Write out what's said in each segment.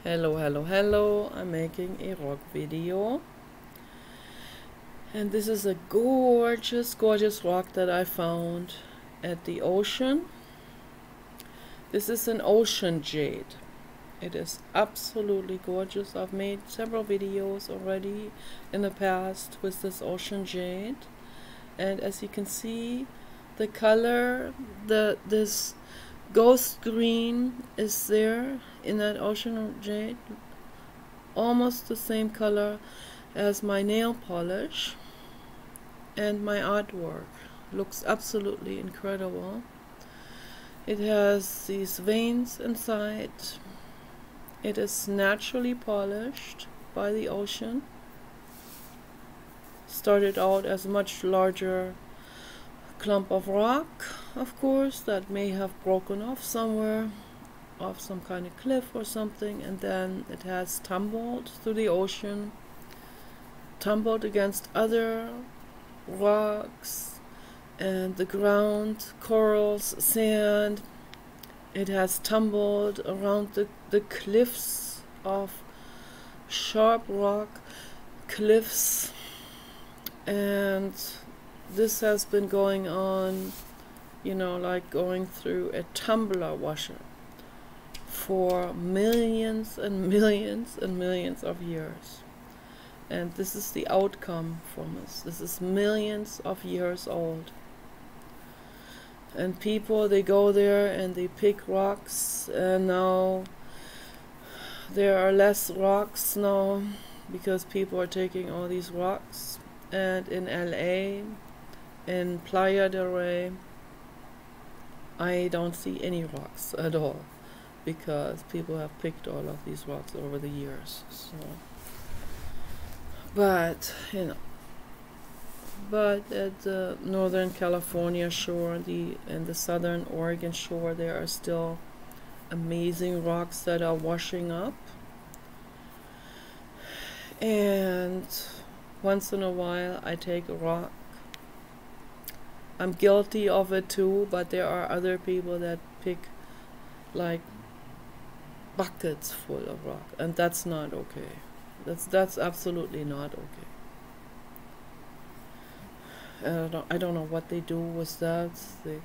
Hello, I'm making a rock video, and this is a gorgeous rock that I found at the ocean. This is an ocean jade. It is absolutely gorgeous. I've made several videos already in the past with this ocean jade, and as you can see, the color, this ghost green is there in that ocean jade, almost the same color as my nail polish, and my artwork looks absolutely incredible. It has these veins inside. It is naturally polished by the ocean. Started out as a much larger clump of rock, of course, that may have broken off somewhere, off some kind of cliff or something, and then it has tumbled through the ocean, tumbled against other rocks and the ground, corals, sand. It has tumbled around the cliffs of sharp rock cliffs, and this has been going on, you know, like going through a tumbler washer for millions and millions and millions of years. And this is the outcome from this. This is millions of years old. And people, they go there and they pick rocks, and now there are less rocks now because people are taking all these rocks. And in LA, in Playa del Rey, I don't see any rocks at all because people have picked all of these rocks over the years. So, but you know, but at the northern California shore and the southern Oregon shore, there are still amazing rocks that are washing up, and once in a while I take a rock. I'm guilty of it too, but there are other people that pick like buckets full of rock, and that's not okay. That's absolutely not okay. I don't know what they do with that. They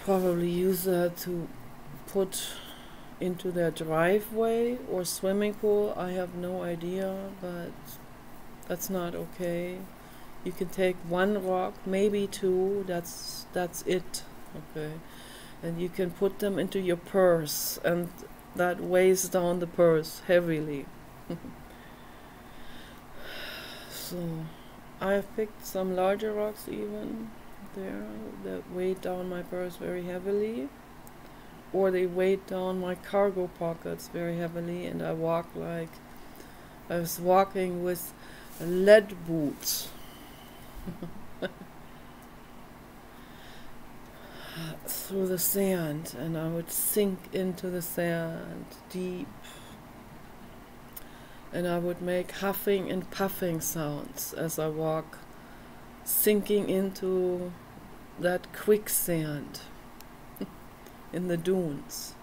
probably use that to put into their driveway or swimming pool. I have no idea, but that's not okay. You can take one rock, maybe two, that's it, okay? And you can put them into your purse, and that weighs down the purse heavily. So I have picked some larger rocks even there that weighed down my purse very heavily, or they weighed down my cargo pockets very heavily, and I walked like I was walking with lead boots. Through the sand, and I would sink into the sand deep, and I would make huffing and puffing sounds as I walk, sinking into that quicksand in the dunes.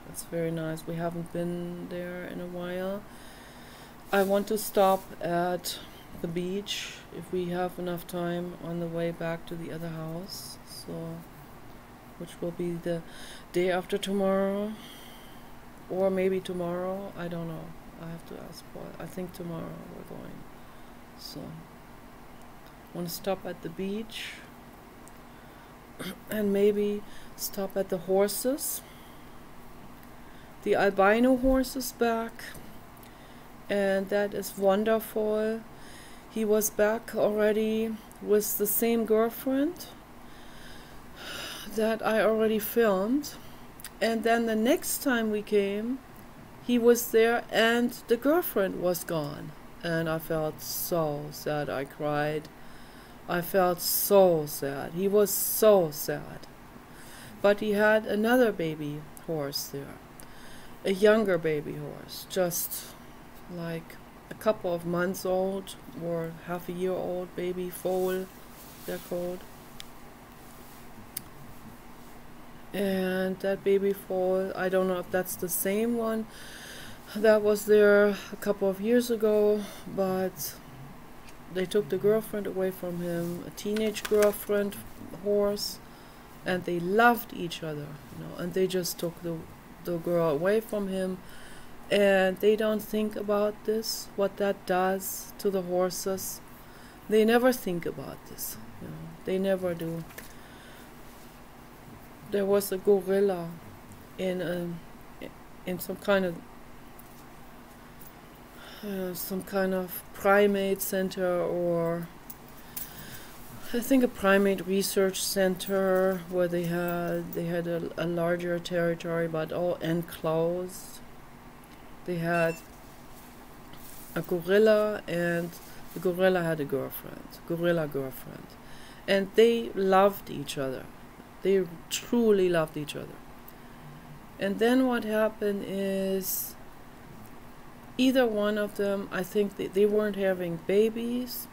That's very nice. We haven't been there in a while. I want to stop at the beach if we have enough time on the way back to the other house, so which will be the day after tomorrow, or maybe tomorrow, I don't know. I have to ask Paul. I think tomorrow we're going. So I want to stop at the beach and maybe stop at the horses. The albino horse is back, and that is wonderful. He was back already with the same girlfriend that I already filmed, and then the next time we came, he was there and the girlfriend was gone, and I felt so sad. I cried. I felt so sad. He was so sad. But he had another baby horse there, a younger baby horse, just like a couple of months old or half a year old baby foal, they're called. And that baby foal, I don't know if that's the same one that was there a couple of years ago, but they took the girlfriend away from him, a teenage girlfriend horse, and they loved each other, and they just took the girl away from him, and they don't think about this, what that does to the horses. They never think about this, they never do. There was a gorilla in some kind of primate center, or I think a primate research center, where they had a larger territory, but all enclosed. They had a gorilla, and the gorilla had a gorilla girlfriend, and they loved each other. They truly loved each other. And then what happened is, either one of them, I think they weren't having babies.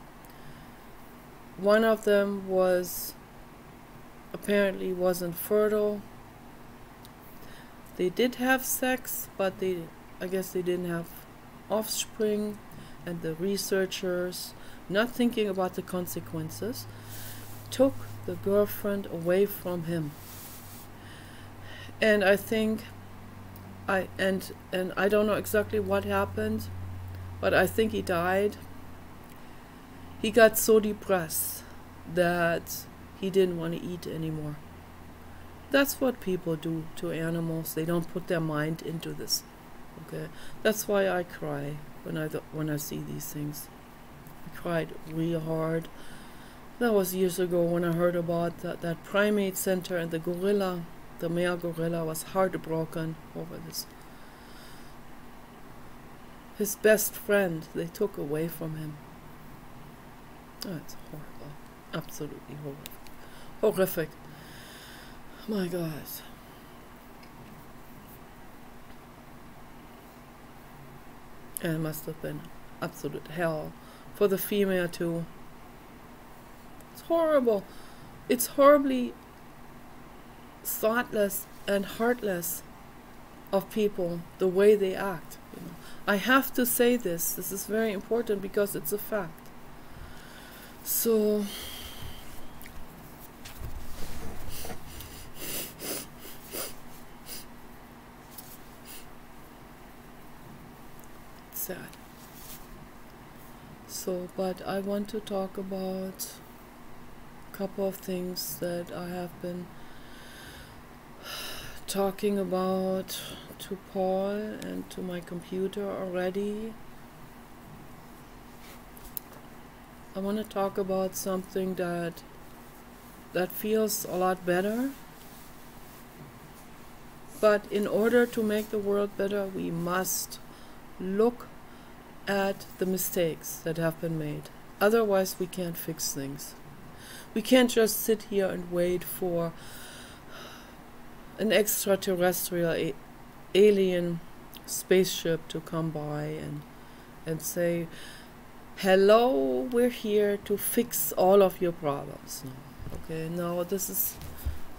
One of them apparently wasn't fertile. They did have sex, but I guess they didn't have offspring, and the researchers, not thinking about the consequences, took the girlfriend away from him. And I think and I don't know exactly what happened, but I think he died. He got so depressed that he didn't want to eat anymore. That's what people do to animals. They don't put their mind into this. Okay, that's why I cry when I see these things. I cried real hard. That was years ago when I heard about that primate center, and the male gorilla was heartbroken over this. His best friend, they took away from him. Oh, it's horrible. Absolutely horrific. My God. And it must have been absolute hell for the female too. It's horrible. It's horribly thoughtless and heartless of people, the way they act. I have to say this. This is very important because it's a fact. So it's sad. So, but I want to talk about a couple of things that I have been talking about to Paul and to my computer already. I want to talk about something that feels a lot better. But in order to make the world better, we must look at the mistakes that have been made. Otherwise, we can't fix things. We can't just sit here and wait for an extraterrestrial alien spaceship to come by and say, hello, we're here to fix all of your problems. No. Okay, no,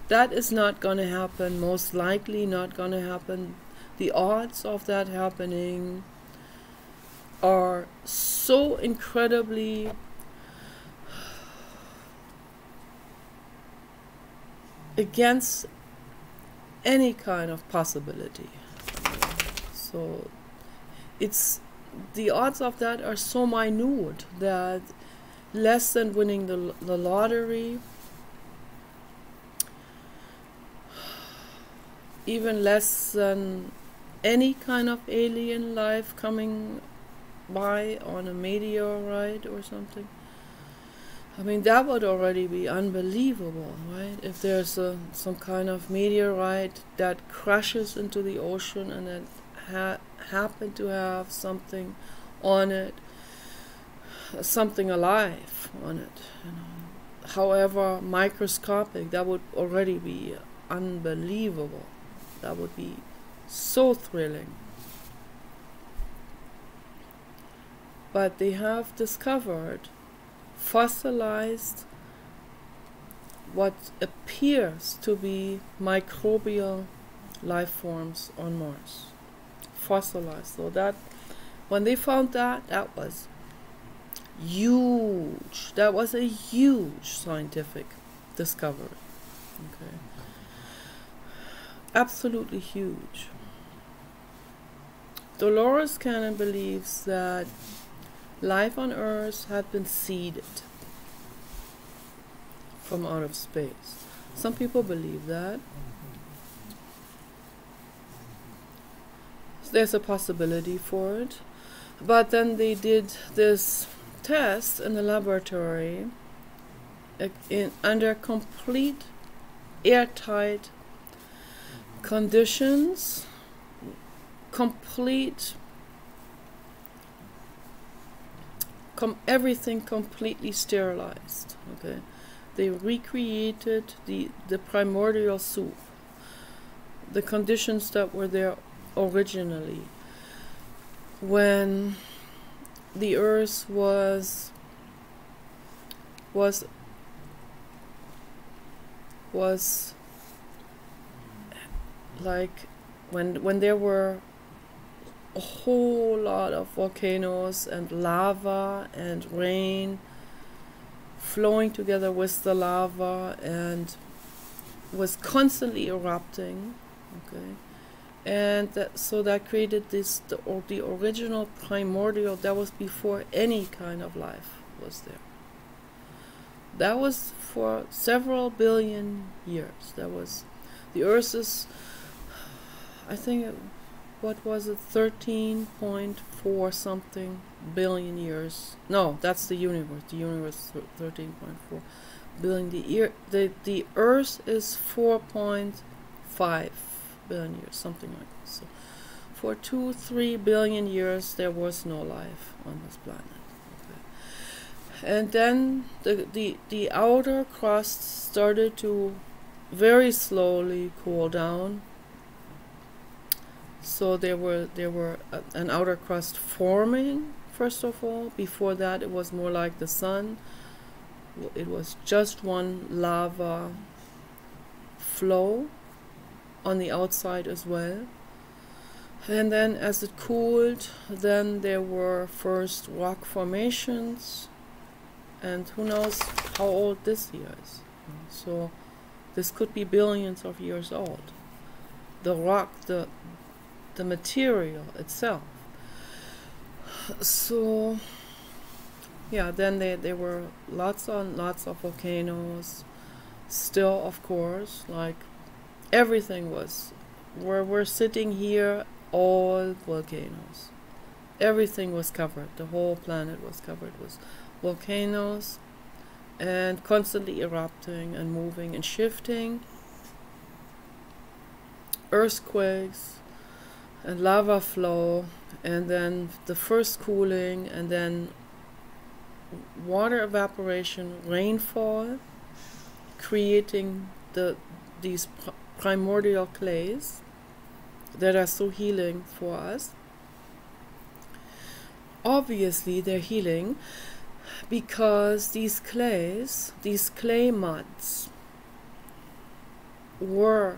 that is not going to happen, most likely not going to happen. The odds of that happening are so incredibly against any kind of possibility. So the odds of that are so minute that less than winning the lottery, even less than any kind of alien life coming by on a meteorite or something. I mean, that would already be unbelievable, right? If there's some kind of meteorite that crashes into the ocean and that happen to have something on it, something alive on it, however microscopic, that would already be unbelievable. That would be so thrilling. But they have discovered fossilized what appears to be microbial life forms on Mars, fossilized. So that when they found that, that was huge. That was a huge scientific discovery. Okay, absolutely huge. Dolores Cannon believes that life on Earth had been seeded from out of space. Some people believe that. There's a possibility for it. But then they did this test in the laboratory under complete airtight conditions, everything completely sterilized. Okay, they recreated the primordial soup, the conditions that were there originally when the Earth was like when there were a whole lot of volcanoes and lava and rain flowing together with the lava and was constantly erupting. Okay, and so that created this the original primordial that was before any kind of life was there. That was for several billion years. That was the Earth is, I think what was it, 13.4 something billion years. No, that's the universe. The universe 13.4 billion. The Earth is 4.5 billion years, something like this. So for 2-3 billion years there was no life on this planet. Okay. And then the outer crust started to very slowly cool down. So there were an outer crust forming first of all. Before that it was more like the sun. It was just one lava flow on the outside as well. And then as it cooled, then there were first rock formations, and who knows how old this here is. So this could be billions of years old. The rock, the material itself. So yeah, then there were lots and lots of volcanoes. Still, of course, like everything was, where we're sitting here, all volcanoes. Everything was covered. The whole planet was covered with volcanoes and constantly erupting and moving and shifting. Earthquakes and lava flow, and then the first cooling, and then water evaporation, rainfall, creating these primordial clays that are so healing for us. Obviously they're healing because these clay muds were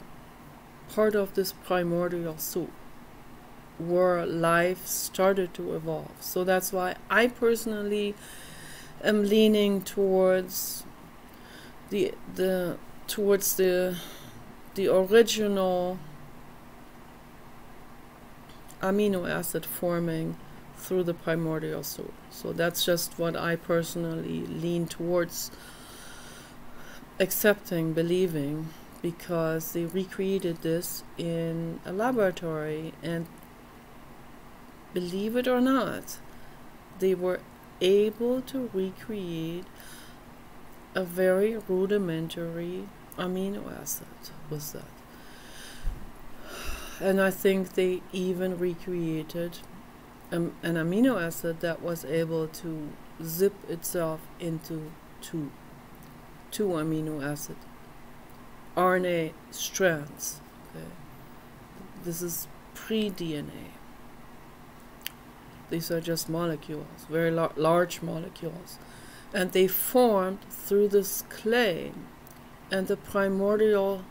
part of this primordial soup where life started to evolve. So that's why I personally am leaning towards the original amino acid forming through the primordial soup. So that's just what I personally lean towards accepting, believing, because they recreated this in a laboratory, and believe it or not, they were able to recreate a very rudimentary amino acid with that. And I think they even recreated an amino acid that was able to zip itself into two amino acid RNA strands. Okay. This is pre-DNA. These are just molecules, very large molecules, and they formed through this clay and the primordial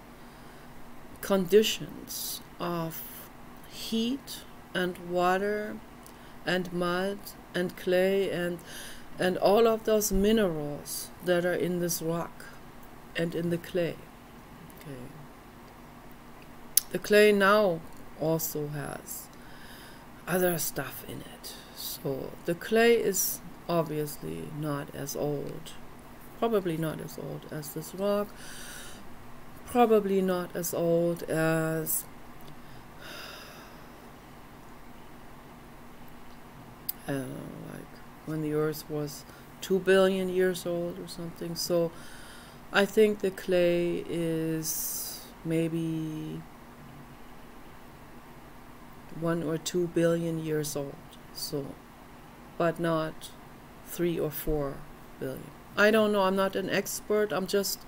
conditions of heat and water and mud and clay and all of those minerals that are in this rock and in the clay. Okay. The clay now also has other stuff in it. So the clay is obviously not as old, probably not as old as this rock, probably not as old as like when the earth was 2 billion years old or something. So I think the clay is maybe 1 or 2 billion years old. So, but not 3 or 4 billion. I don't know, I'm not an expert, I'm just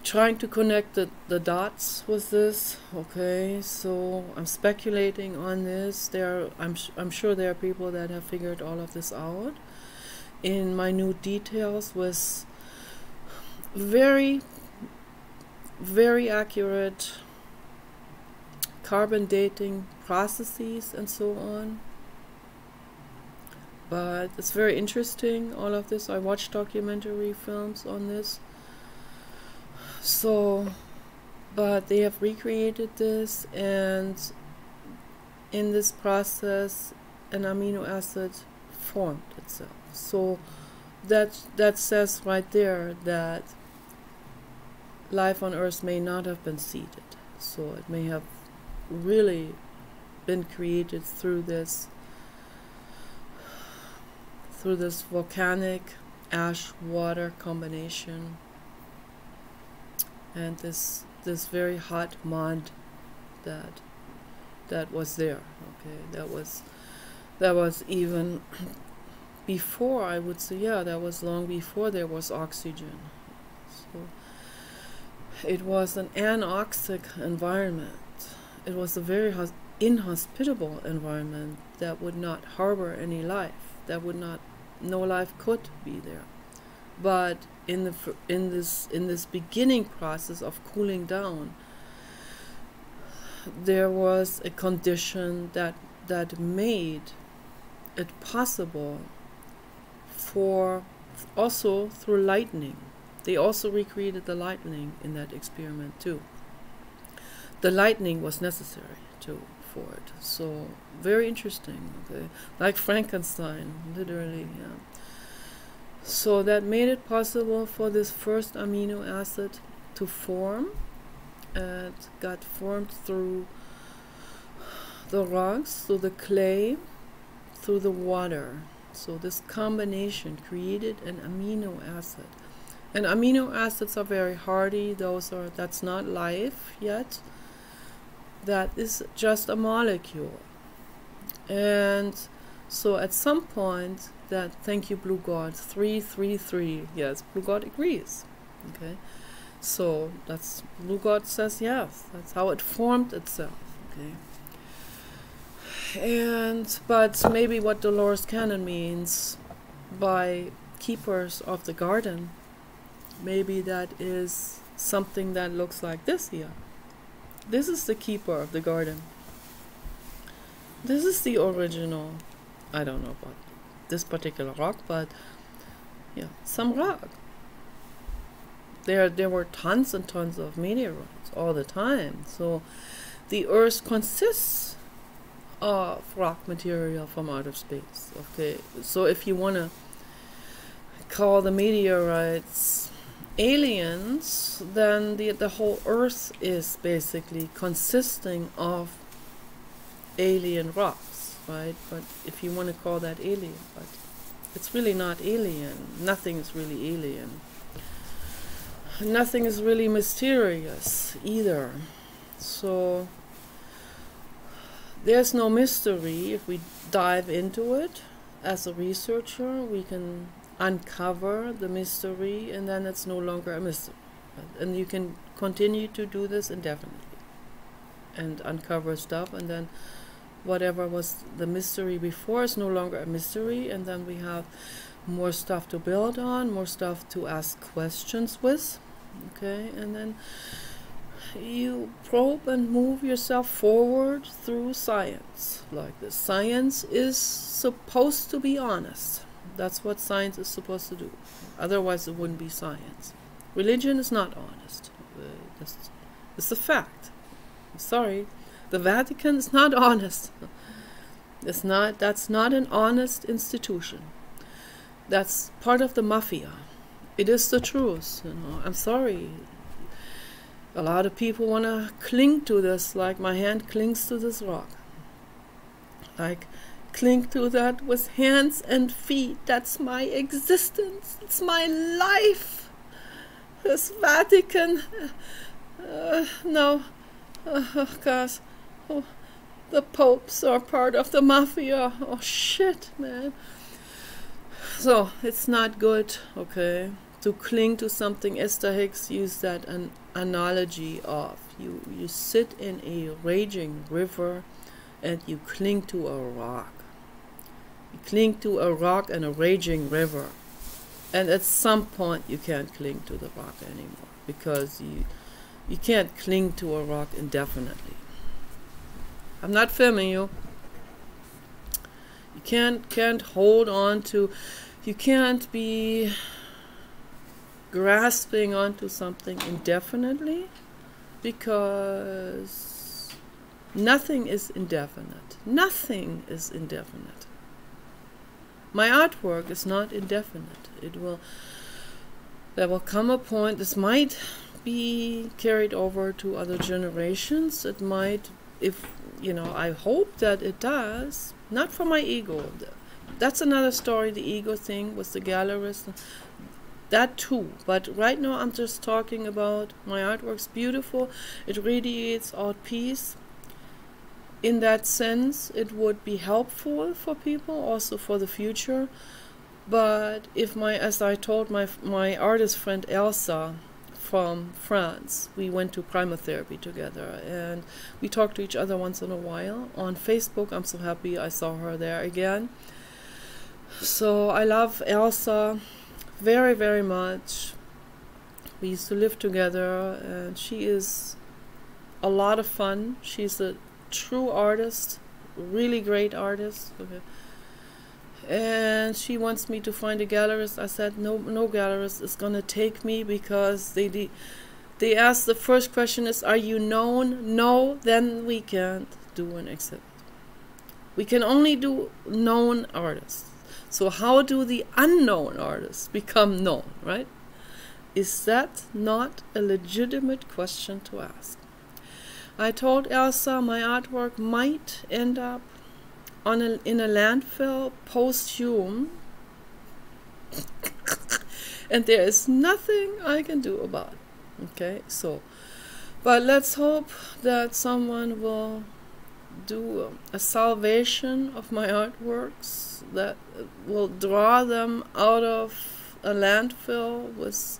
trying to connect the dots with this. Okay, so I'm speculating on this. I'm sure there are people that have figured all of this out in minute details with very, very accurate carbon dating processes and so on. But it's very interesting, all of this. I watched documentary films on this. So, but they have recreated this, and in this process an amino acid formed itself. So that says right there that life on Earth may not have been seeded. So it may have really been created through this volcanic ash-water combination and this very hot mud that was there. Okay, that was even before, I would say, yeah, that was long before there was oxygen. So it was an anoxic environment. It was a very inhospitable environment that would not harbor any life. No life could be there. But in this beginning process of cooling down, there was a condition that made it possible for, also through lightning. They also recreated the lightning in that experiment too. The lightning was necessary too for it. So very interesting. Okay, like Frankenstein, literally. Yeah. So that made it possible for this first amino acid to form. It got formed through the rocks, through the clay, through the water. So this combination created an amino acid. And amino acids are very hardy. That's not life yet. That is just a molecule. And so at some point, thank you, Blue God, 333. Yes, Blue God agrees. Okay, so that's, Blue God says yes. That's how it formed itself. Okay, but maybe what Dolores Cannon means by keepers of the garden, maybe that is something that looks like this here. This is the keeper of the garden. This is the original. I don't know about this particular rock, but yeah, some rock. There were tons and tons of meteorites all the time. So the Earth consists of rock material from outer space. Okay, so if you want to call the meteorites aliens, then the whole Earth is basically consisting of alien rocks, right? But if you want to call that alien, but it's really not alien. Nothing is really alien. Nothing is really mysterious either. So there's no mystery. If we dive into it as a researcher, we can uncover the mystery, and then it's no longer a mystery. And you can continue to do this indefinitely and uncover stuff, and then whatever was the mystery before is no longer a mystery, and then we have more stuff to build on, more stuff to ask questions with. Okay, and then you probe and move yourself forward through science like this. Science is supposed to be honest. That's what science is supposed to do. Otherwise it wouldn't be science. Religion is not honest. It's a fact. I'm sorry. The Vatican is not honest. That's not an honest institution. That's part of the mafia. It is the truth, you know. I'm sorry. A lot of people want to cling to this like my hand clings to this rock. Like, cling to that with hands and feet. That's my existence. It's my life. This Vatican. No. Oh, gosh. Oh, the popes are part of the mafia. Oh, shit, man. So, it's not good, okay, to cling to something. Esther Hicks used that an analogy of you sit in a raging river and you cling to a rock. You cling to a rock and a raging river. And at some point you can't cling to the rock anymore, because you can't cling to a rock indefinitely. I'm not filming you. You can't hold on to, you can't be grasping onto something indefinitely, because nothing is indefinite. Nothing is indefinite. My artwork is not indefinite. There will come a point, this might be carried over to other generations. It might, if, you know, I hope that it does. Not for my ego. That's another story, the ego thing with the gallerist. That too. But right now I'm just talking about my artwork's beautiful. It radiates out peace. In that sense, it would be helpful for people, also for the future. But if as I told my artist friend Elsa from France, we went to cryotherapy together, and we talked to each other once in a while on Facebook. I'm so happy I saw her there again. So I love Elsa very, very much. We used to live together, and she is a lot of fun. She's a true artist, really great artist. Okay. And she wants me to find a gallerist. I said no gallerist is gonna take me, because they asked, the first question is, are you known? No, then we can't do an exhibit. We can only do known artists. So how do the unknown artists become known, right? Is that not a legitimate question to ask? I told Elsa my artwork might end up in a landfill posthum, and there is nothing I can do about it. Okay, so, but let's hope that someone will do a salvation of my artworks, that will draw them out of a landfill with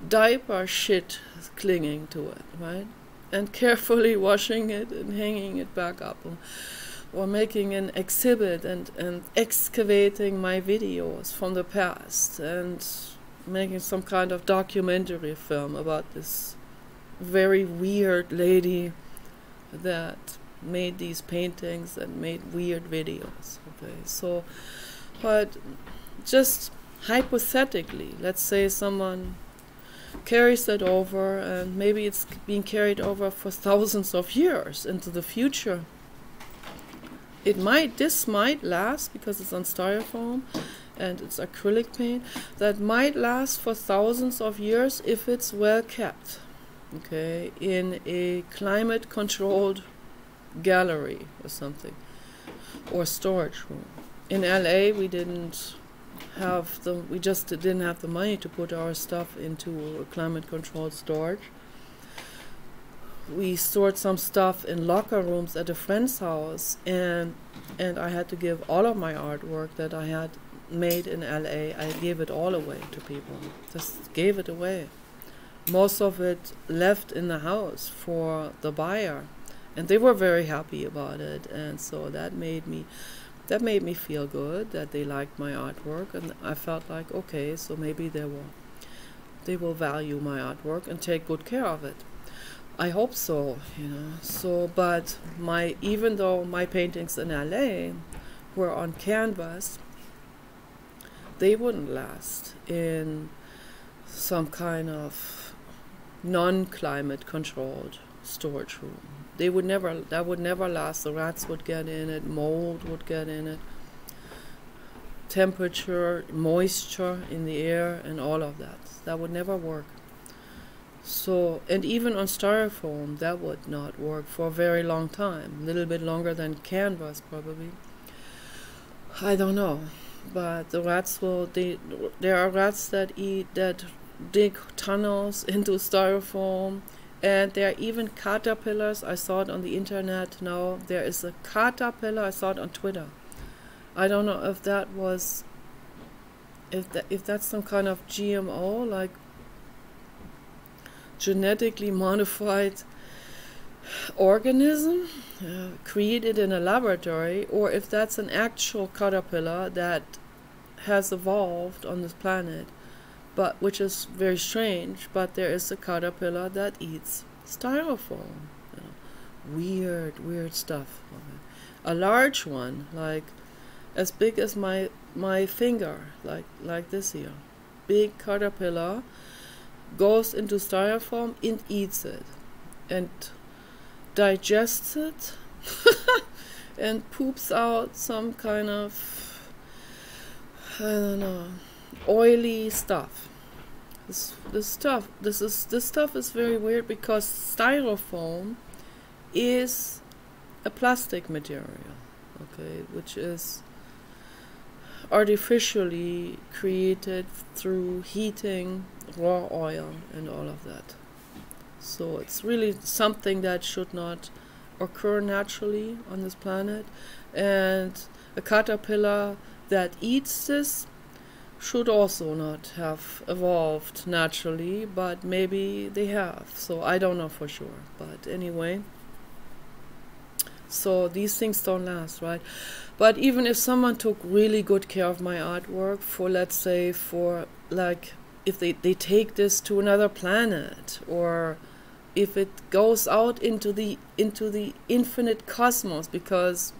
diaper shit clinging to it, right? And carefully washing it and hanging it back up, or making an exhibit and excavating my videos from the past and making some kind of documentary film about this very weird lady that made these paintings and made weird videos. Okay, so, but just hypothetically, let's say someone carries that over, and maybe it's being carried over for thousands of years into the future. This might last, because it's on styrofoam and it's acrylic paint, that might last for thousands of years if it's well kept, okay, in a climate controlled gallery or something, or storage room. In LA we just didn't have the money to put our stuff into a climate controlled storage. We stored some stuff in locker rooms at a friend's house, and I had to give all of my artwork that I had made in LA, I gave it all away to people. Just gave it away. Most of it left in the house for the buyer, and they were very happy about it, and so that made me feel good that they liked my artwork, and I felt like, okay, so maybe they will they will value my artwork and take good care of it. I hope so, you know. So, but even though my paintings in LA were on canvas, they wouldn't last in some kind of non-climate controlled storage room. That would never last. The rats would get in it, mold would get in it, temperature, moisture in the air, and all of that. That would never work. So, and even on styrofoam, that would not work for a very long time. A little bit longer than canvas, probably. I don't know. But the rats there are rats that dig tunnels into styrofoam. And there are even caterpillars. I saw it on the internet now. There is a caterpillar. I saw it on Twitter. I don't know if that's some kind of GMO, like genetically modified organism created in a laboratory, or if that's an actual caterpillar that has evolved on this planet, but which is very strange. But there is a caterpillar that eats styrofoam. Weird stuff. A large one, like as big as my finger, like this here, big caterpillar, goes into styrofoam and eats it and digests it and poops out some kind of, I don't know, oily stuff. This stuff is very weird, because styrofoam is a plastic material, okay, which is artificially created through heating raw oil and all of that. So it's really something that should not occur naturally on this planet, and a caterpillar that eats this should also not have evolved naturally, but maybe they have. So I don't know for sure, but anyway, so these things don't last, right? But even if someone took really good care of my artwork, for, let's say, for like, if they take this to another planet, or if it goes out into the infinite cosmos, because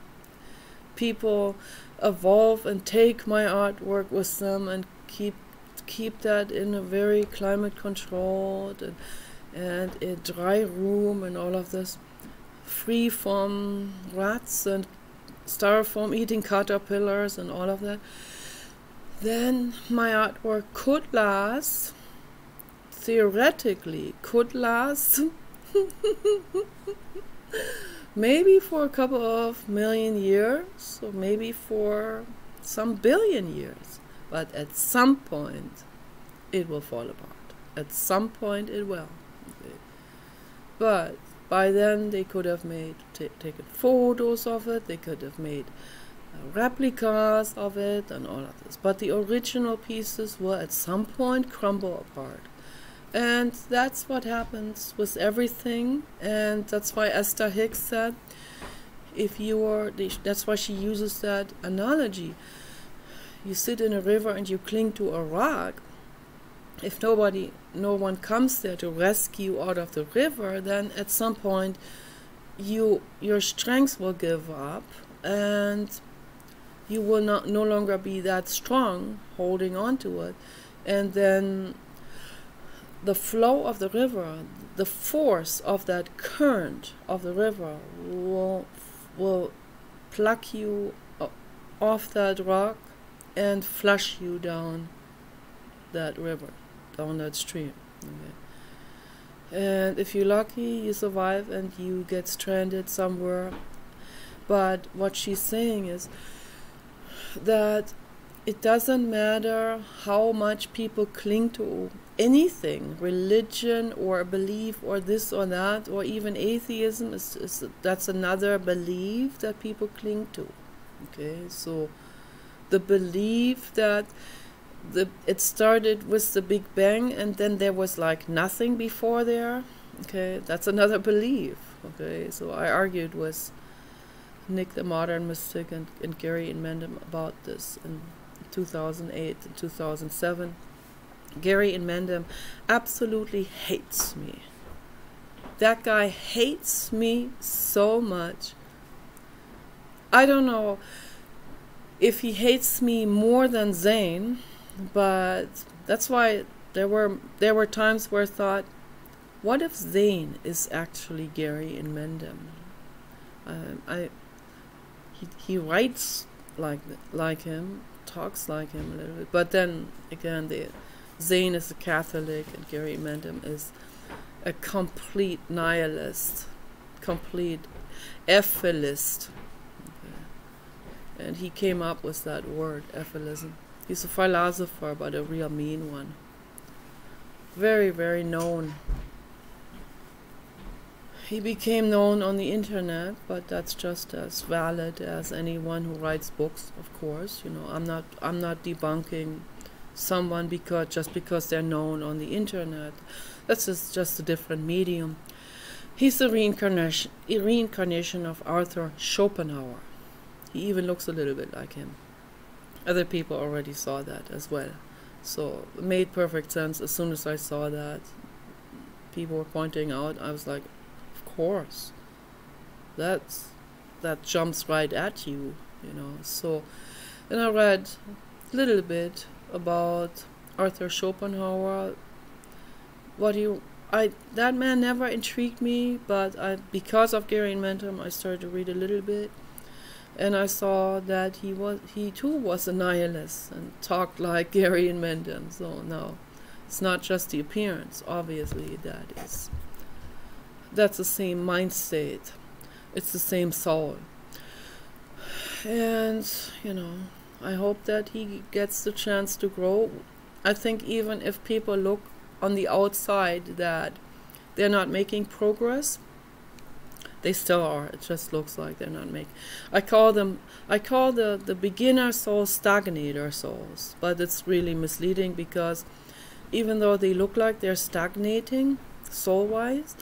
people evolve and take my artwork with them and keep that in a very climate controlled and a dry room and all of this, free from rats and styrofoam eating caterpillars and all of that, then my artwork could last, theoretically could last maybe for a couple of million years, or maybe for some billion years. But at some point it will fall apart. At some point it will. Okay. But by then they could have made taken photos of it, they could have made replicas of it and all of this. But the original pieces will at some point crumble apart. And that's what happens with everything. And that's why Esther Hicks said, that's why she uses that analogy. You sit in a river and you cling to a rock. If no one comes there to rescue you out of the river, then at some point your strength will give up, and you will no longer be that strong holding on to it. And then the flow of the river, the force of that current of the river will pluck you off that rock and flush you down that river, down that stream. Okay. And if you're lucky, you survive and you get stranded somewhere. But what she's saying is that it doesn't matter how much people cling to anything, religion or a belief or this or that, or even atheism, that's another belief that people cling to. Okay, so the belief that it started with the Big Bang and then there was like nothing before there, okay, that's another belief. Okay, so I argued with Nick the Modern Mystic and Gary Inmendham about this in 2008 and 2007. Gary in Mendham absolutely hates me. That guy hates me so much. I don't know if he hates me more than Zane, but that's why there were times where I thought, what if Zane is actually Gary in Mendham? He writes like him, talks like him a little bit, but then again, Zane is a Catholic and Gary Mendham is a complete nihilist, complete ephilist. Okay. And he came up with that word, ephilism. He's a philosopher, but a real mean one. Very, very known. He became known on the internet, but that's just as valid as anyone who writes books, of course. You know, I'm not debunking someone just because they're known on the internet. That's just a different medium. He's a reincarnation of Arthur Schopenhauer. He even looks a little bit like him. Other people already saw that as well. So it made perfect sense. As soon as I saw that, people were pointing out, I was like, of course. That jumps right at you, you know. So, and I read a little bit about Arthur Schopenhauer. That man never intrigued me, but because of Gary Mendham, I started to read a little bit, and I saw that he too was a nihilist and talked like Gary Mendham. So no, it's not just the appearance. Obviously, that's the same mind state. It's the same soul. And you know, I hope that he gets the chance to grow. I think even if people look on the outside that they're not making progress, they still are. It just looks like they're not making. I call the beginner souls stagnator souls, but it's really misleading, because even though they look like they're stagnating soul-wise,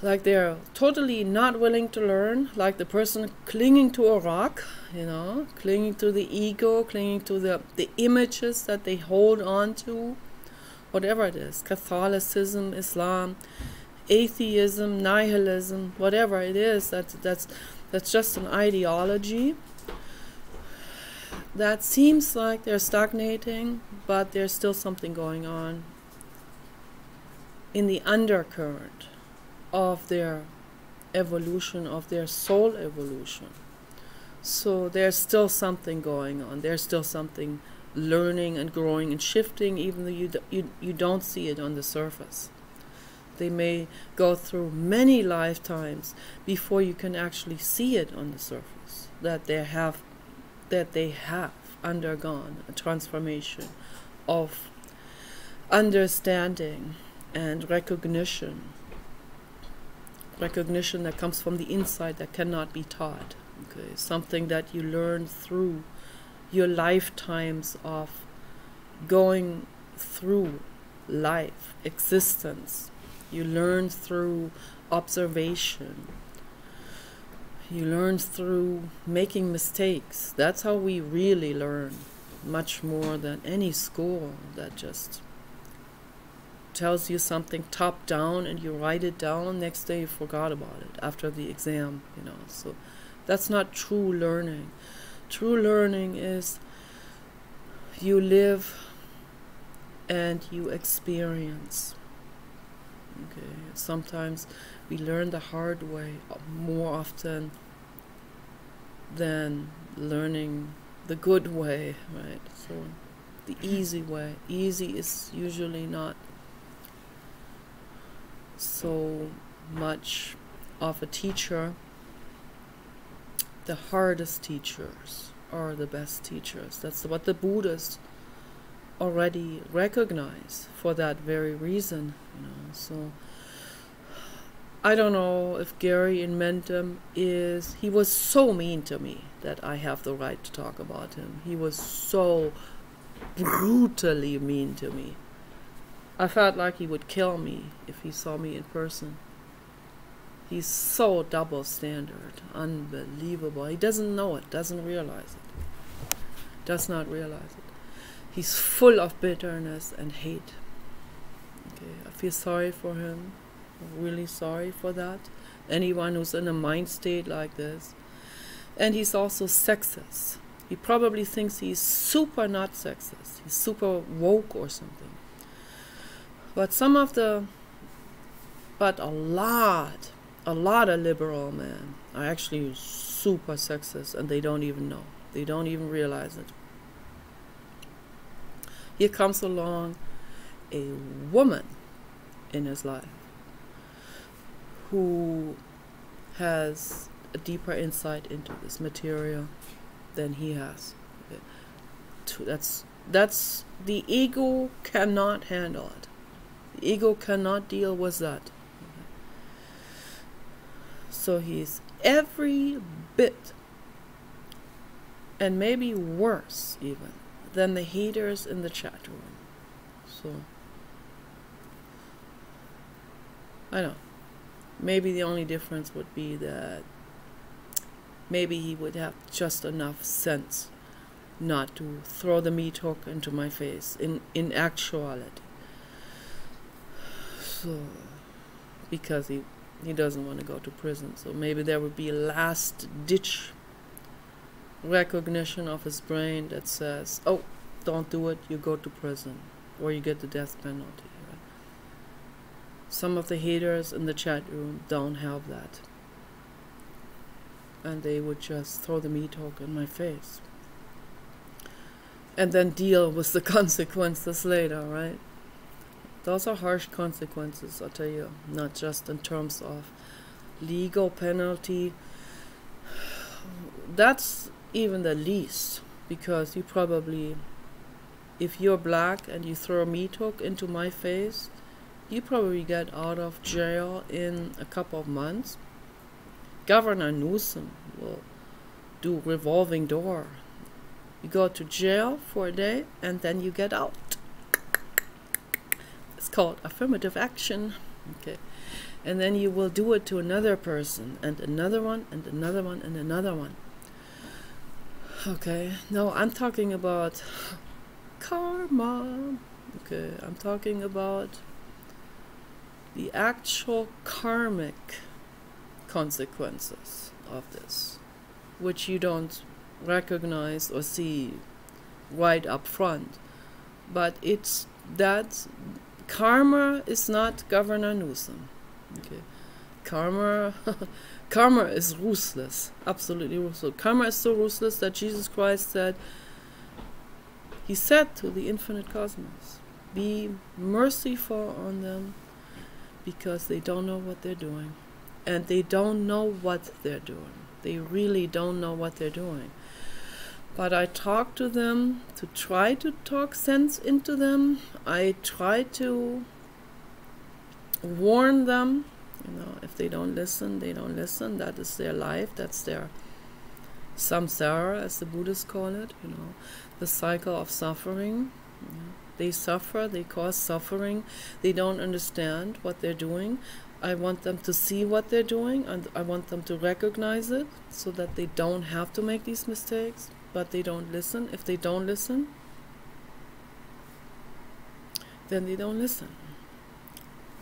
like they're totally not willing to learn, like the person clinging to a rock, you know, clinging to the ego, clinging to the images that they hold on to, whatever it is, Catholicism, Islam, atheism, nihilism, whatever it is, that's just an ideology that seems like they're stagnating, but there's still something going on in the undercurrent of their evolution, of their soul evolution. So there's still something going on. There's still something learning and growing and shifting, even though you don't see it on the surface. They may go through many lifetimes before you can actually see it on the surface, that they have undergone a transformation of understanding and recognition that comes from the inside, that cannot be taught. Okay, something that you learn through your lifetimes of going through life, existence. You learn through observation. You learn through making mistakes. That's how we really learn, much more than any school that just tells you something top down and you write it down, next day you forgot about it after the exam, you know. So that's not true learning. True learning is you live and you experience. Okay, sometimes we learn the hard way more often than learning the good way, right? So the easy way. Easy is usually not so much of a teacher. The hardest teachers are the best teachers. That's what the Buddhists already recognize for that very reason, you know. So I don't know if Gary in Mendham he was so mean to me that I have the right to talk about him. He was so brutally mean to me. I felt like he would kill me if he saw me in person. He's so double standard, unbelievable. He doesn't know it, doesn't realize it, does not realize it. He's full of bitterness and hate. Okay, I feel sorry for him. I'm really sorry for that. Anyone who's in a mind state like this. And he's also sexist. He probably thinks he's super not sexist. He's super woke or something. But a lot of liberal men are actually super sexist, and they don't even know. They don't even realize it. Here comes along a woman in his life who has a deeper insight into this material than he has. That's the ego cannot handle it. The ego cannot deal with that. So he's every bit, and maybe worse even, than the haters in the chat room. So I don't know. Maybe the only difference would be that maybe he would have just enough sense not to throw the meat hook into my face in actuality. So, because he doesn't want to go to prison. So maybe there would be a last ditch recognition of his brain that says, oh, don't do it, you go to prison, or you get the death penalty. Right? Some of the haters in the chat room don't have that. And they would just throw the meat hook in my face. And then deal with the consequences later, right? Those are harsh consequences, I'll tell you. Not just in terms of legal penalty. That's even the least. Because you probably, if you're black and you throw a meat hook into my face, you probably get out of jail in a couple of months. Governor Newsom will do revolving door. You go to jail for a day and then you get out. It's called affirmative action. Okay. And then you will do it to another person and another one and another one and another one. Okay. No, I'm talking about karma. Okay. I'm talking about the actual karmic consequences of this, which you don't recognize or see right up front. But it's that karma is not Governor Newsom. Okay. Karma is ruthless, absolutely ruthless. Karma is so ruthless that Jesus Christ said, he said to the infinite cosmos, be merciful on them because they don't know what they're doing. And they don't know what they're doing. They really don't know what they're doing. But I talk to them to try to talk sense into them. I try to warn them. You know, if they don't listen, they don't listen. That is their life. That's their samsara, as the Buddhists call it. You know, the cycle of suffering. You know, they suffer. They cause suffering. They don't understand what they're doing. I want them to see what they're doing, and I want them to recognize it so that they don't have to make these mistakes, but they don't listen. If they don't listen, then they don't listen.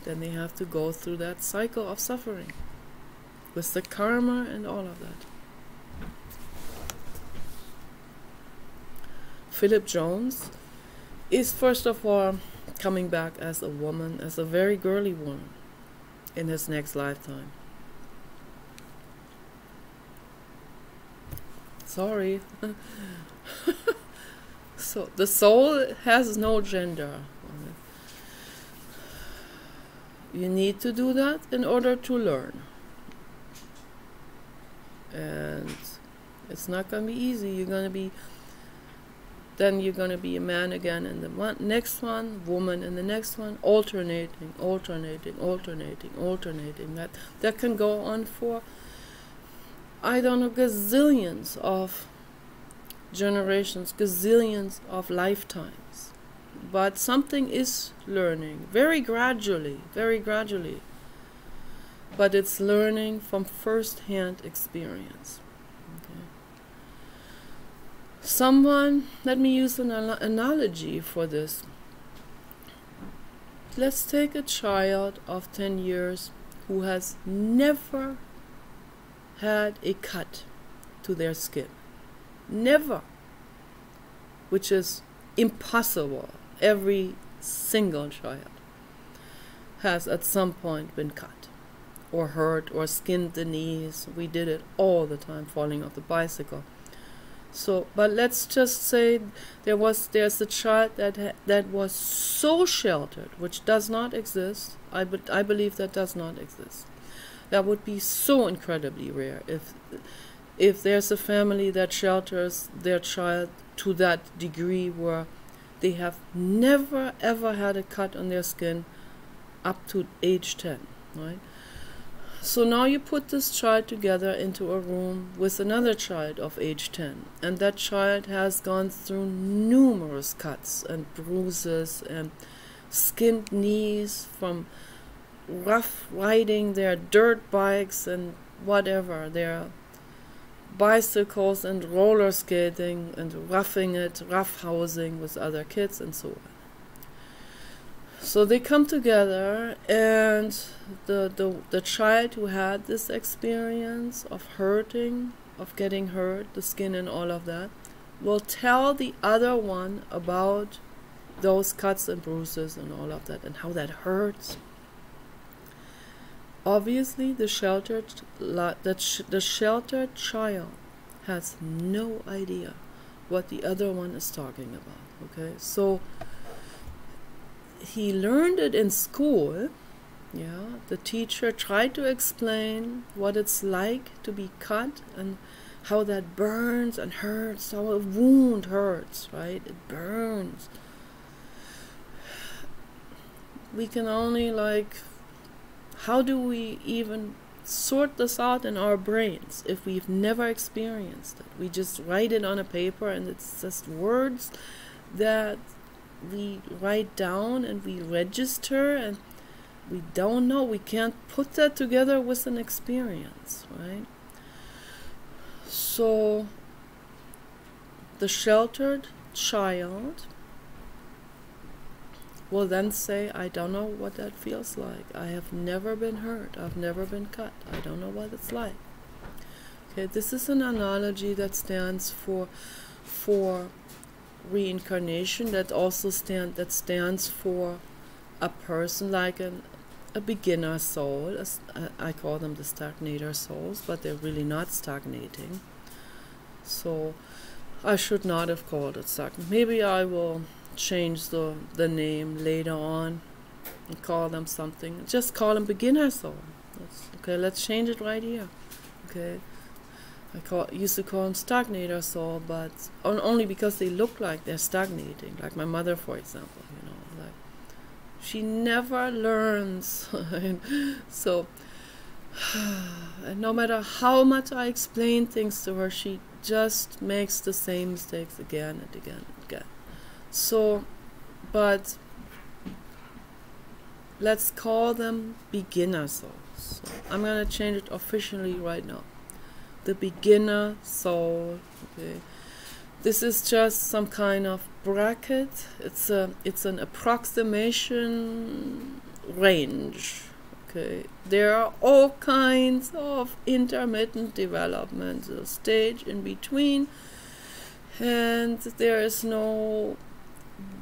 Then they have to go through that cycle of suffering with the karma and all of that. Philip Jones is first of all coming back as a woman, as a very girly woman, in his next lifetime. Sorry. So the soul has no gender. You need to do that in order to learn. And it's not going to be easy. You're going to be a man again in the next one, woman in the next one, alternating. That can go on for, I don't know, gazillions of generations, gazillions of lifetimes. But something is learning, very gradually. But it's learning from first-hand experience. Okay. let me use an analogy for this. Let's take a child of 10 years who has never had a cut to their skin. Never. Which is impossible. Every single child has at some point been cut or hurt or skinned the knees. We did it all the time, falling off the bicycle. So, but let's just say there's a child that was so sheltered, which does not exist. I believe that does not exist. That would be so incredibly rare if there's a family that shelters their child to that degree where they have never ever had a cut on their skin up to age 10, right? So now you put this child together into a room with another child of age 10, and that child has gone through numerous cuts and bruises and skinned knees from rough riding their dirt bikes and whatever, their bicycles and roller skating and roughing it, roughhousing with other kids and so on. So they come together, and the child who had this experience of hurting, of getting hurt, the skin and all of that, will tell the other one about those cuts and bruises and all of that and how that hurts. Obviously, the sheltered child has no idea what the other one is talking about. Okay, so he learned it in school. Yeah, the teacher tried to explain what it's like to be cut and how that burns and hurts, how a wound hurts, right? It burns. We can only, like, how do we even sort this out in our brains if we've never experienced it? We just write it on a paper, and it's just words that we write down and we register, and we don't know. We can't put that together with an experience, right? So the sheltered child will then say, I don't know what that feels like. I have never been hurt. I've never been cut. I don't know what it's like. Okay, this is an analogy that stands for reincarnation, that also stands for a person like a beginner soul. I call them the stagnator souls, but they're really not stagnating. So I should not have called it stagnant. Maybe I will change the name later on and call them something. Just call them beginner soul. Okay, let's change it right here. Okay. Used to call them stagnator soul, but only because they look like they're stagnating. Like my mother, for example, you know, like she never learns. So, and no matter how much I explain things to her, she just makes the same mistakes again and again and again. So, but let's call them beginner souls. So I'm gonna change it officially right now. The beginner soul. Okay, this is just some kind of bracket. It's an approximation range. Okay, there are all kinds of intermittent development, a stage in between, and there is no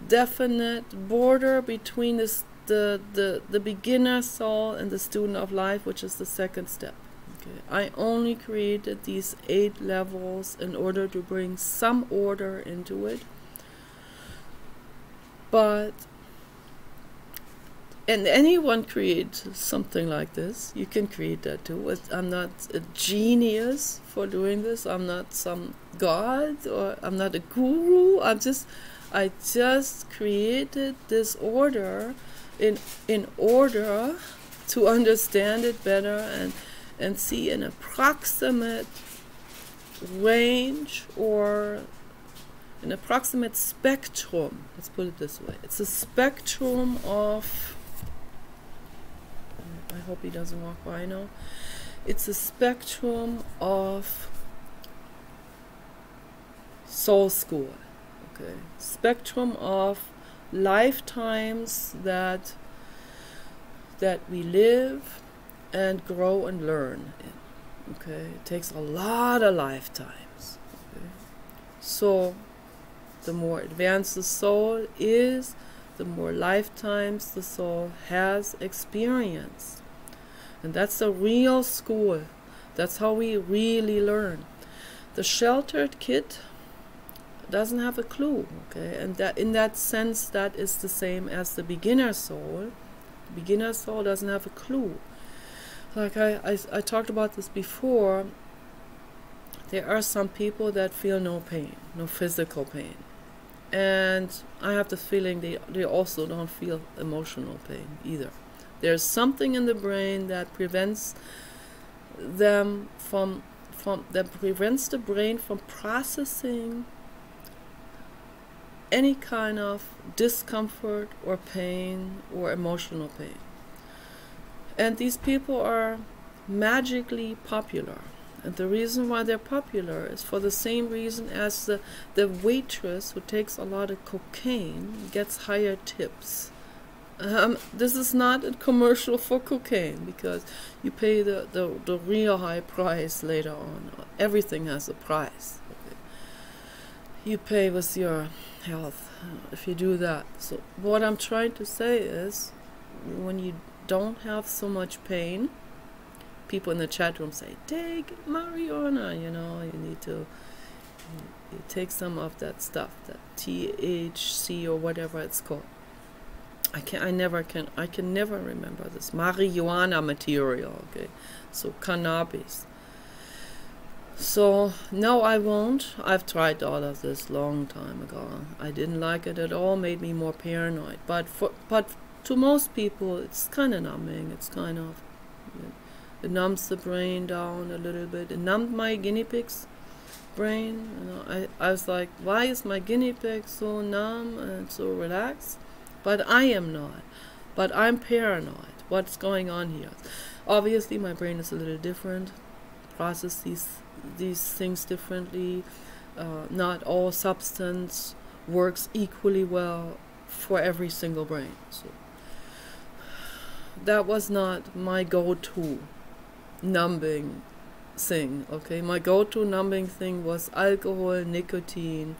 definite border between the beginner soul and the student of life, which is the second step. Okay. I only created these 8 levels in order to bring some order into it, and anyone create something like this. You can create that too. I'm not a genius for doing this. I'm not some god, or I'm not a guru. I just created this order in order to understand it better and see an approximate range, or an approximate spectrum. Let's put it this way. It's a spectrum of, I hope he doesn't walk by now. It's a spectrum of soul school. Okay, spectrum of lifetimes that we live and grow and learn in. Okay, it takes a lot of lifetimes. Okay? So the more advanced the soul is, the more lifetimes the soul has experienced. And that's the real school. That's how we really learn. The sheltered kid doesn't have a clue, okay? And that, in that sense, that is the same as the beginner soul. The beginner soul doesn't have a clue. Like I talked about this before, there are some people that feel no pain, no physical pain. And I have the feeling they also don't feel emotional pain either. There's something in the brain that prevents them that prevents the brain from processing any kind of discomfort or pain or emotional pain. And these people are magically popular. And the reason why they're popular is for the same reason as the waitress who takes a lot of cocaine gets higher tips. This is not a commercial for cocaine, because you pay the real high price later on. Everything has a price. Okay. You pay with your health if you do that. So what I'm trying to say is, when you don't have so much pain, people in the chat room say, take marijuana, you know, you need to you take some of that stuff, that THC or whatever it's called. I can never remember this marijuana material. Okay, so cannabis. So no, I won't. I've tried all of this long time ago. I didn't like it at all. Made me more paranoid. But to most people, it's kind of numbing. It's kind of, it numbs the brain down a little bit. It numbed my guinea pig's brain. You know, I was like, why is my guinea pig so numb and so relaxed? But I am not. But I'm paranoid. What's going on here? Obviously, my brain is a little different. Process these things differently. Not all substance works equally well for every single brain. So that was not my go-to numbing thing. Okay, my go-to numbing thing was alcohol, nicotine,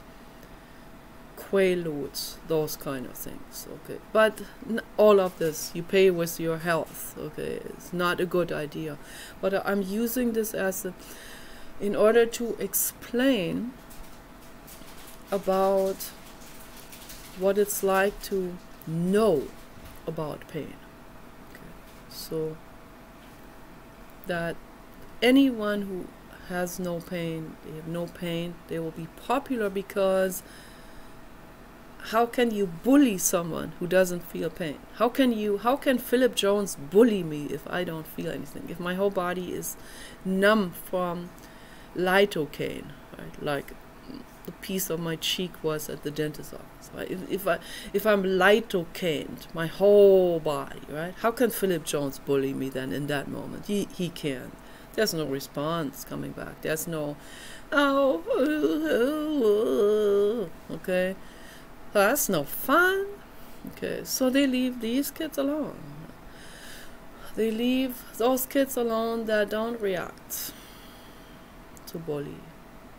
quaaludes, those kind of things. Okay, but all of this you pay with your health. Okay, it's not a good idea. But I'm using this as in order to explain about what it's like to know about pain. Okay. So that anyone who has no pain, they have no pain, they will be popular, because how can you bully someone who doesn't feel pain? How can Philip Jones bully me if I don't feel anything? If my whole body is numb from lidocaine, right? Like the piece of my cheek was at the dentist's office. Right? If I'm lidocained, my whole body, right? How can Philip Jones bully me then in that moment? He can't. There's no response coming back. There's no, oh, okay. That's no fun. Okay, so they leave these kids alone. They leave those kids alone that don't react to bully.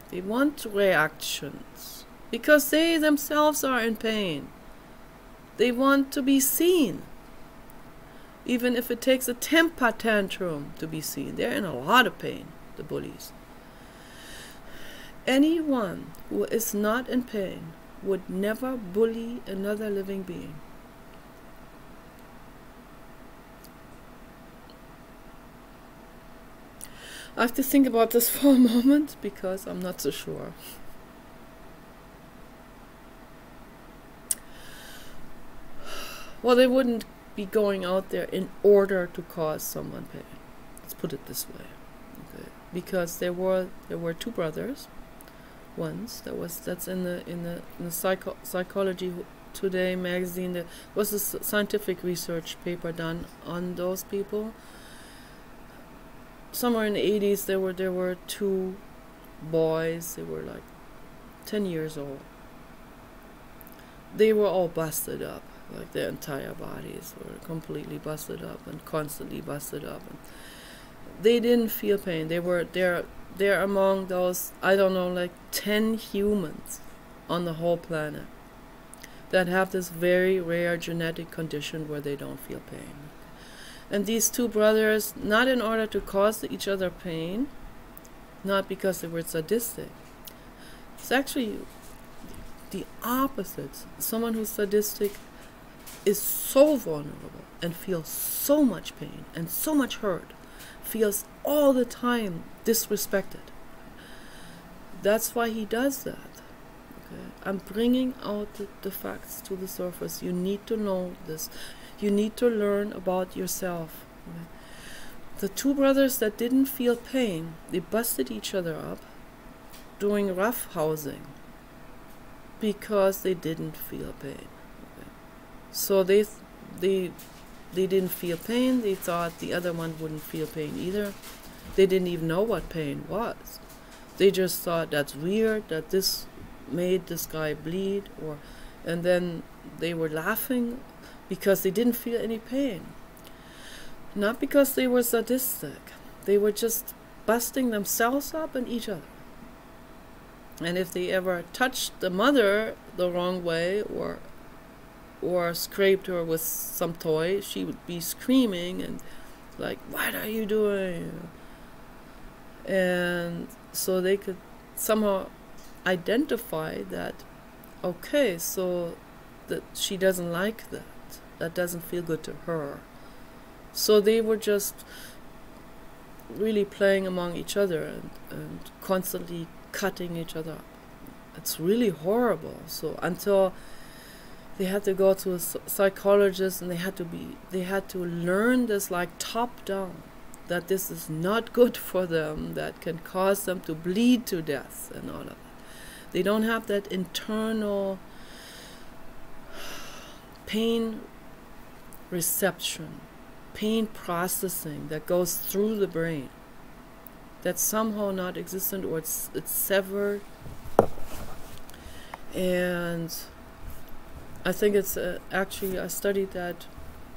They want reactions because they themselves are in pain. They want to be seen, even if it takes a temper tantrum to be seen. They're in a lot of pain, the bullies. Anyone who is not in pain would never bully another living being. I have to think about this for a moment, because I'm not so sure. Well, they wouldn't be going out there in order to cause someone pain. Let's put it this way. Okay. Because there were two brothers. Once that's in the Psychology Today magazine. There was a scientific research paper done on those people. Somewhere in the 80s, there were two boys. They were like 10 years old. They were all busted up, like their entire bodies were completely busted up and constantly busted up. And they didn't feel pain. They're among those, I don't know, like 10 humans on the whole planet that have this very rare genetic condition where they don't feel pain. And these two brothers, not in order to cause each other pain, not because they were sadistic. It's actually the opposite. Someone who's sadistic is so vulnerable and feels so much pain and so much hurt, feels all the time disrespected. That's why he does that. Okay? I'm bringing out the facts to the surface. You need to know this. You need to learn about yourself. Okay? The two brothers that didn't feel pain, they busted each other up doing rough housing because they didn't feel pain. Okay? So they didn't feel pain. They thought the other one wouldn't feel pain either. They didn't even know what pain was. They just thought that's weird that this made this guy bleed, and then they were laughing because they didn't feel any pain. Not because they were sadistic. They were just busting themselves up and each other. And if they ever touched the mother the wrong way or scraped her with some toy, she would be screaming and like, "What are you doing?" And so they could somehow identify that, okay, so that she doesn't like that. That doesn't feel good to her. So they were just really playing among each other and constantly cutting each other up. It's really horrible. So until they had to go to a psychologist and they had to learn this like top down, that this is not good for them, that can cause them to bleed to death and all of that. They don't have that internal pain reception, pain processing that goes through the brain. That's somehow not existent, or it's severed. And I think it's actually, I studied that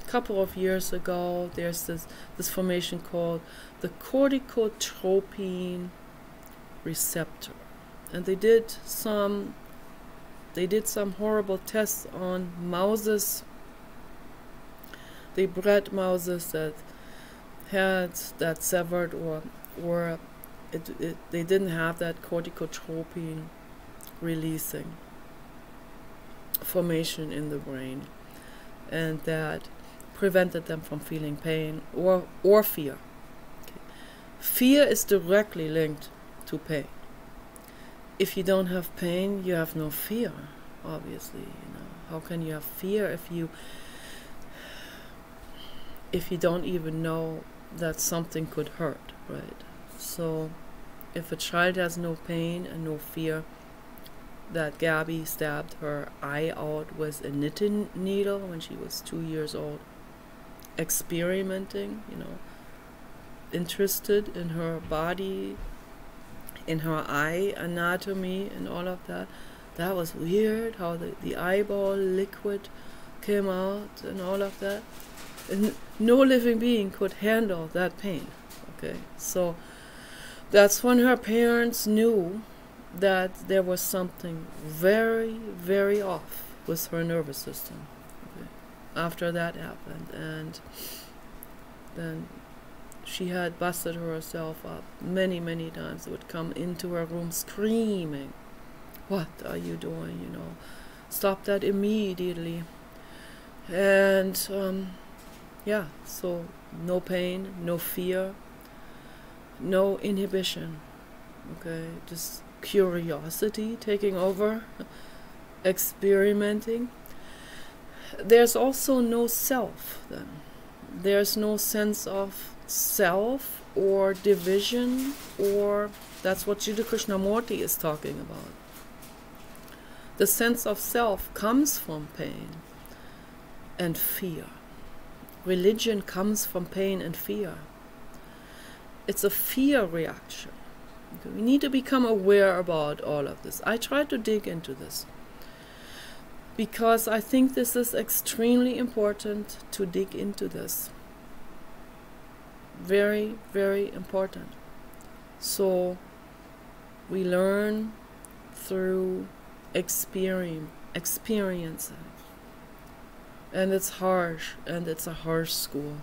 a couple of years ago. There's this formation called the corticotropin receptor, and they did some horrible tests on mouses. They bred mouses that had that severed, or they didn't have that corticotropin releasing formation in the brain, and that prevented them from feeling pain or fear. Okay. Fear is directly linked to pain. If you don't have pain, you have no fear, obviously. How can you have fear if you don't even know that something could hurt, right? So if a child has no pain and no fear, that Gabby stabbed her eye out with a knitting needle when she was 2 years old, experimenting, interested in her body, in her eye anatomy and all of that. That was weird, how the eyeball liquid came out and all of that. And no living being could handle that pain. Okay, so that's when her parents knew that there was something very, very off with her nervous system. Okay. After that happened, and then she had busted herself up many, many times. Would come into her room screaming, "What are you doing? Stop that immediately." And yeah, so no pain, no fear, no inhibition. Okay, just curiosity taking over, experimenting. There's also no self then. There's no sense of self or division, or that's what Jiddu Krishnamurti is talking about. The sense of self comes from pain and fear. Religion comes from pain and fear. It's a fear reaction. Okay, we need to become aware about all of this. I try to dig into this because I think this is extremely important to dig into this. Very, very important. So we learn through experience. And it's harsh, and it's a harsh school.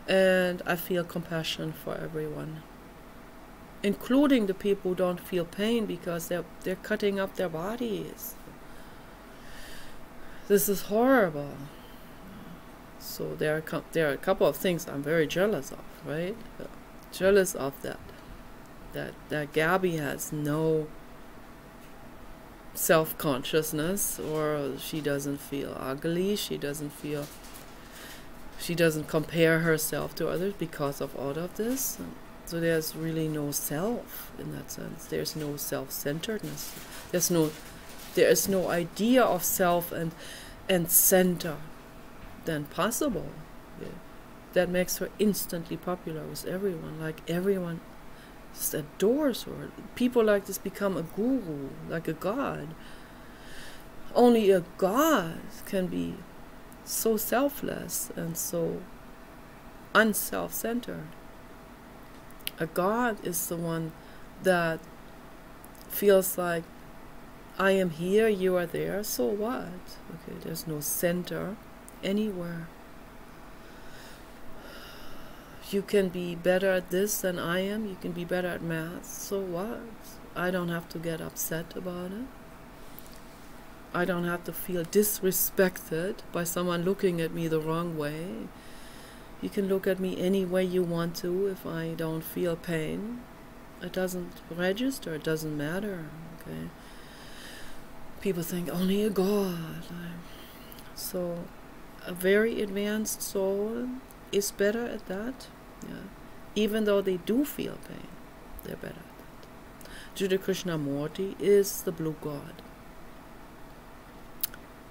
And I feel compassion for everyone, including the people who don't feel pain because they're cutting up their bodies. This is horrible. So there are a couple of things I'm very jealous of, right? Jealous of that Gabby has no self-consciousness, or she doesn't feel ugly, she doesn't compare herself to others because of all of this. So there's really no self in that sense. There's no self-centeredness. There is no idea of self and center then possible. Yeah. That makes her instantly popular with everyone. Like everyone just adores her. People like this become a guru, like a god. Only a god can be so selfless and so unself-centered. A god is the one that feels like, I am here, you are there, so what? Okay, there's no center anywhere. You can be better at this than I am, you can be better at math, so what? I don't have to get upset about it. I don't have to feel disrespected by someone looking at me the wrong way. You can look at me any way you want to if I don't feel pain. It doesn't register, it doesn't matter, okay? People think only a god. So a very advanced soul is better at that. Yeah. Even though they do feel pain, they're better at that. Jade Krishnamurti is the blue god.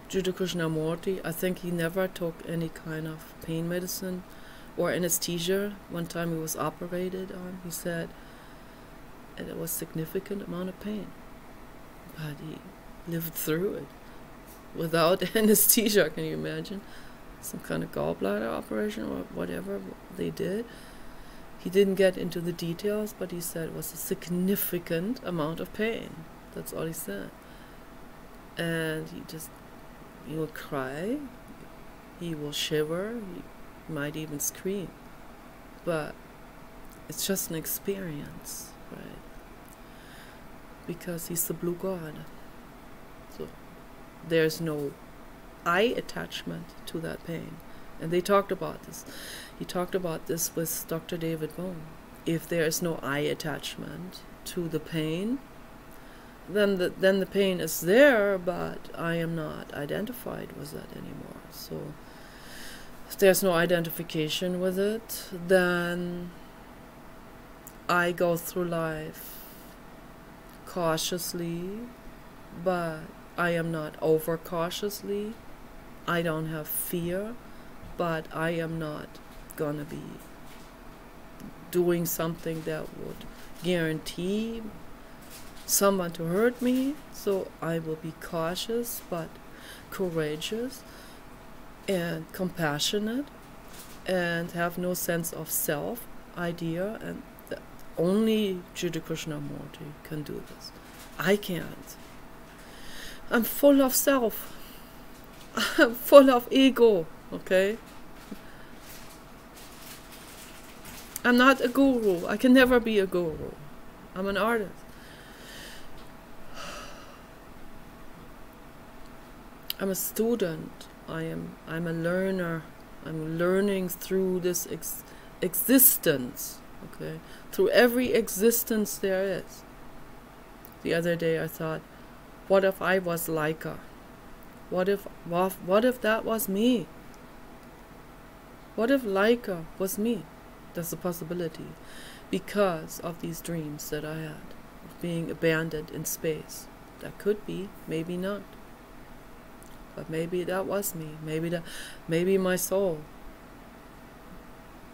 Jade Krishnamurti, I think he never took any kind of pain medicine or anesthesia. One time he was operated on, he said, and it was significant amount of pain. But he lived through it without anesthesia, can you imagine? Some kind of gallbladder operation or whatever they did. He didn't get into the details, but he said it was a significant amount of pain. That's all he said. And he will cry, he will shiver, he might even scream. But it's just an experience, right? Because he's the blue god. So there's no I attachment to that pain. And they talked about this. He talked about this with Dr. David Bohm. If there is no I attachment to the pain, then the pain is there, but I am not identified with that anymore. So if there's no identification with it, then I go through life cautiously, but I am not overcautiously. I don't have fear, but I am not gonna be doing something that would guarantee someone to hurt me. So I will be cautious but courageous and compassionate and have no sense of self idea, and only Jade Krishnamurti can do this. I can't. I'm full of self. I'm full of ego, okay? I'm not a guru. I can never be a guru. I'm an artist. I'm a student. I'm a learner. I'm learning through this existence, okay? Through every existence there is. The other day I thought, what if I was Laika? What if that was me? What if Laika was me? That's a possibility, because of these dreams that I had of being abandoned in space. That could be, maybe not. But maybe that was me. Maybe my soul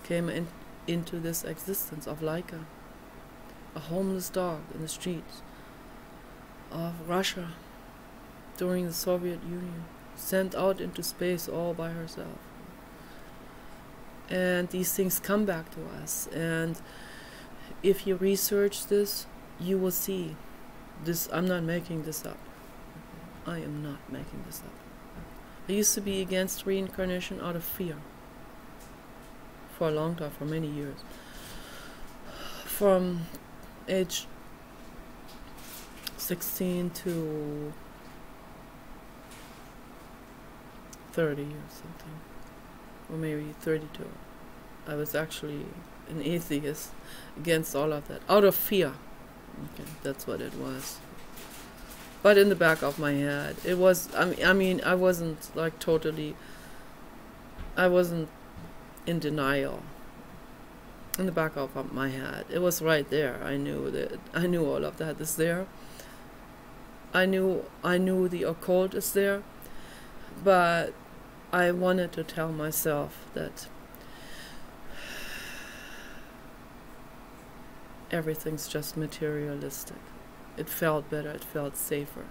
came into this existence of Laika. a homeless dog in the streets of Russia during the Soviet Union, sent out into space all by herself. And these things come back to us, and if you research this, you will see this. I'm not making this up. I am not making this up. I used to be against reincarnation out of fear for a long time, for many years. From age 16 to 30 or something, or maybe 32. I was actually an atheist against all of that, out of fear. Okay, that's what it was. But in the back of my head, it was, I mean, I wasn't like totally, I wasn't in denial. In the back of my head, it was right there. I knew that, I knew all of that is there. I knew the occult is there, but I wanted to tell myself that everything's just materialistic. It felt better, it felt safer.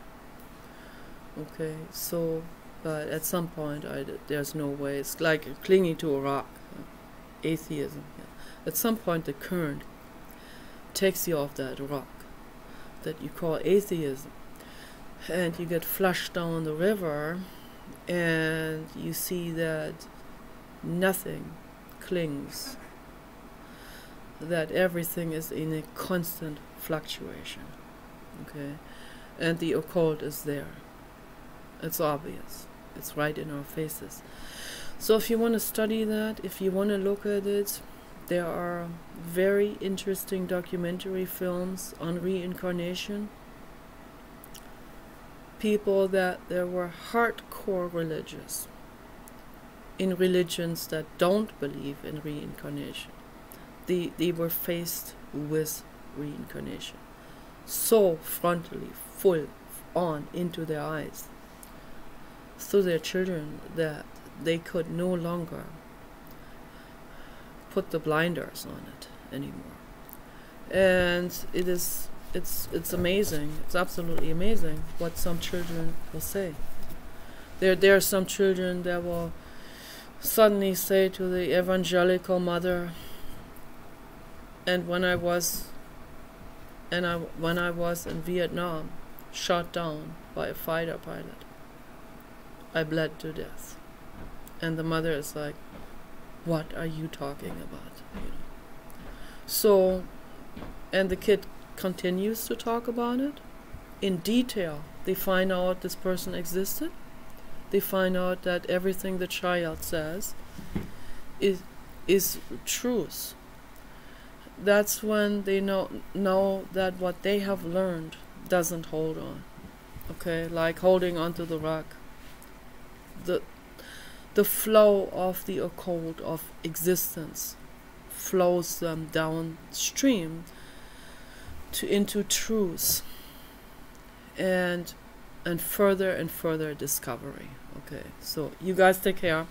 Okay, so, but at some point, there's no way. It's like clinging to a rock, atheism. Yeah. At some point, the current takes you off that rock that you call atheism, and you get flushed down the river, and you see that nothing clings, that everything is in a constant fluctuation. Okay, and the occult is there. It's obvious. It's right in our faces. So if you want to study that, if you want to look at it, there are very interesting documentary films on reincarnation. People that there were hardcore religious in religions that don't believe in reincarnation. They were faced with reincarnation so frontally, full on into their eyes, through their children, that they could no longer put the blinders on it anymore. And it's amazing. It's absolutely amazing what some children will say. There are some children that will suddenly say to the evangelical mother, and when I was in Vietnam, shot down by a fighter pilot, I bled to death. And the mother is like, what are you talking about? You know. So, and the kid continues to talk about it in detail. They find out this person existed. They find out that everything the child says is truth. That's when they know that what they have learned doesn't hold on. Okay, like holding onto the rock. The flow of the occult of existence flows them downstream into truth and further discovery. Okay, so you guys take care.